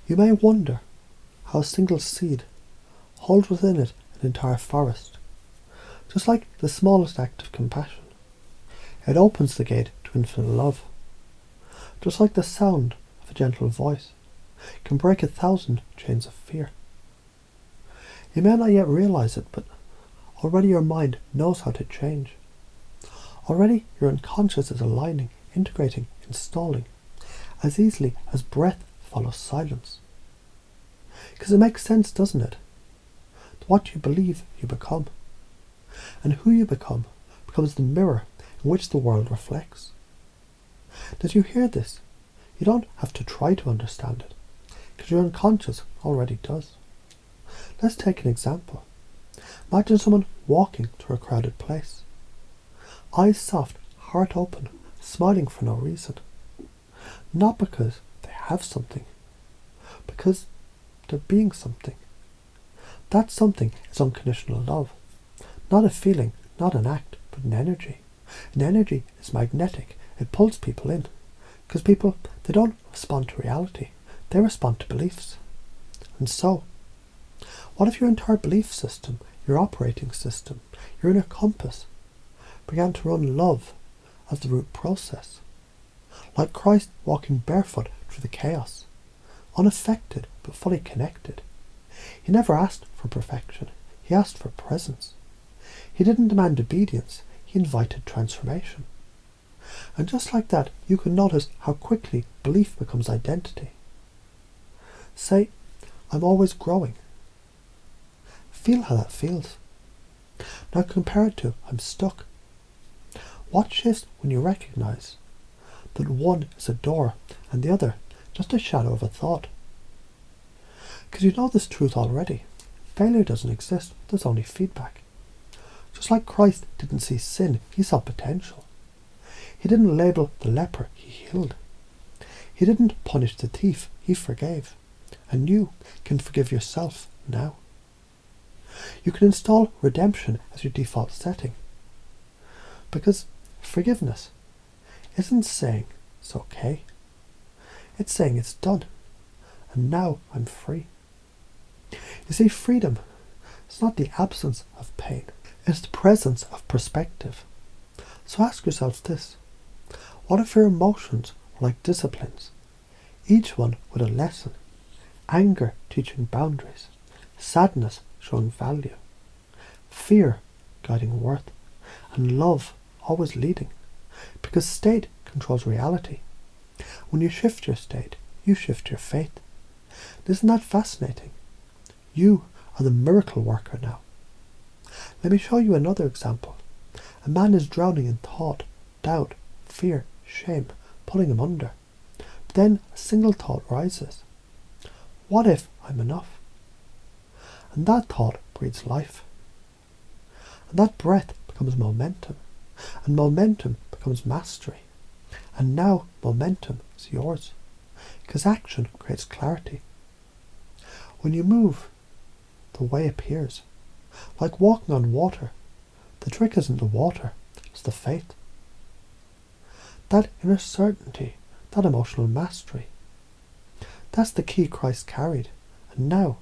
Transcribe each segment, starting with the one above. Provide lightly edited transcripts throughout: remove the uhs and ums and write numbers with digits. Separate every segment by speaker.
Speaker 1: You may wonder how a single seed holds within it an entire forest, just like the smallest act of compassion. It opens the gate to infinite love, just like the sound of a gentle voice can break 1,000 chains of fear. You may not yet realize it, but already your mind knows how to change. Already your unconscious is aligning, integrating, installing, as easily as breath follows silence. Because it makes sense, doesn't it? What you believe, you become. And who you become becomes the mirror in which the world reflects. Did you hear this? You don't have to try to understand it, because your unconscious already does. Let's take an example. Imagine someone walking through a crowded place. Eyes soft, heart open, smiling for no reason. Not because they have something, because they're being something. That something is unconditional love. Not a feeling, not an act, but an energy. An energy is magnetic. It pulls people in. Because people, they don't respond to reality. They respond to beliefs. And so, what if your entire belief system, your operating system, your inner compass, began to run love as the root process? Like Christ walking barefoot through the chaos, unaffected but fully connected. He never asked for perfection. He asked for presence. He didn't demand obedience. He invited transformation. And just like that, you can notice how quickly belief becomes identity. Say, I'm always growing. Feel how that feels. Now compare it to, I'm stuck. What shifts when you recognize that one is a door and the other just a shadow of a thought? Because you know this truth already. Failure doesn't exist, there's only feedback. Just like Christ didn't see sin, he saw potential. He didn't label the leper, he healed. He didn't punish the thief, he forgave. And you can forgive yourself now. You can install redemption as your default setting. Because forgiveness isn't saying it's okay. It's saying it's done. And now I'm free. You see, freedom is not the absence of pain. It's the presence of perspective. So ask yourself this. What if your emotions were like disciplines? Each one with a lesson. Anger teaching boundaries. Sadness showing value. Fear guiding worth. And love always leading. Because state controls reality. When you shift your state, you shift your faith. Isn't that fascinating? You are the miracle worker now. Let me show you another example. A man is drowning in thought, doubt, fear, shame, pulling him under. But then a single thought rises. What if I'm enough? And that thought breathes life. And that breath becomes momentum. And momentum becomes mastery. And now momentum is yours. Because action creates clarity. When you move, the way appears. Like walking on water. The trick isn't the water, it's the faith. That inner certainty, that emotional mastery. That's the key Christ carried. And now,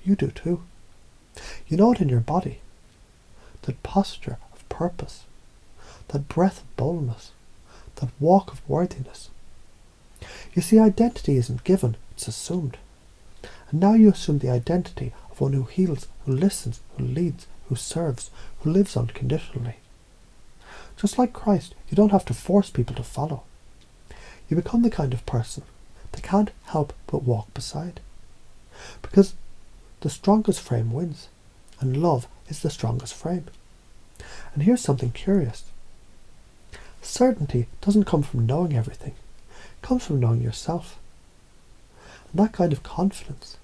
Speaker 1: you do too. You know it in your body. That posture of purpose. That breath of boldness. That walk of worthiness. You see, identity isn't given, it's assumed. And now you assume the identity of one who heals, who listens, who leads, who serves, who lives unconditionally. Just like Christ, you don't have to force people to follow. You become the kind of person they can't help but walk beside. Because the strongest frame wins, and love is the strongest frame. And here's something curious. Certainty doesn't come from knowing everything. It comes from knowing yourself. And that kind of confidence,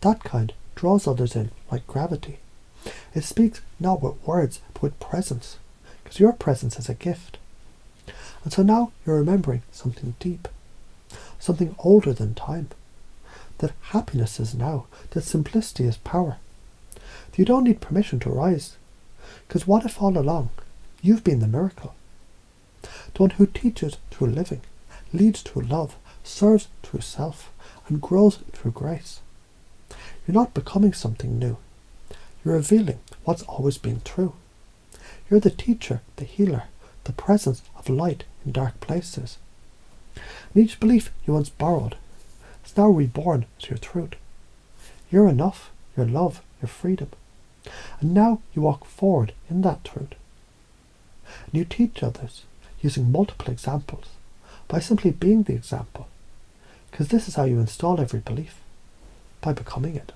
Speaker 1: that kind draws others in like gravity. It speaks not with words, but with presence. Because your presence is a gift. And so now you're remembering something deep. Something older than time. That happiness is now. That simplicity is power. That you don't need permission to rise. Because what if all along you've been the miracle? The one who teaches through living, leads through love, serves through self, and grows through grace. You're not becoming something new. You're revealing what's always been true. You're the teacher, the healer, the presence of light in dark places. And each belief you once borrowed is now reborn as your truth. You're enough, your love, your freedom. And now you walk forward in that truth. And you teach others using multiple examples by simply being the example. Because this is how you install every belief, by becoming it.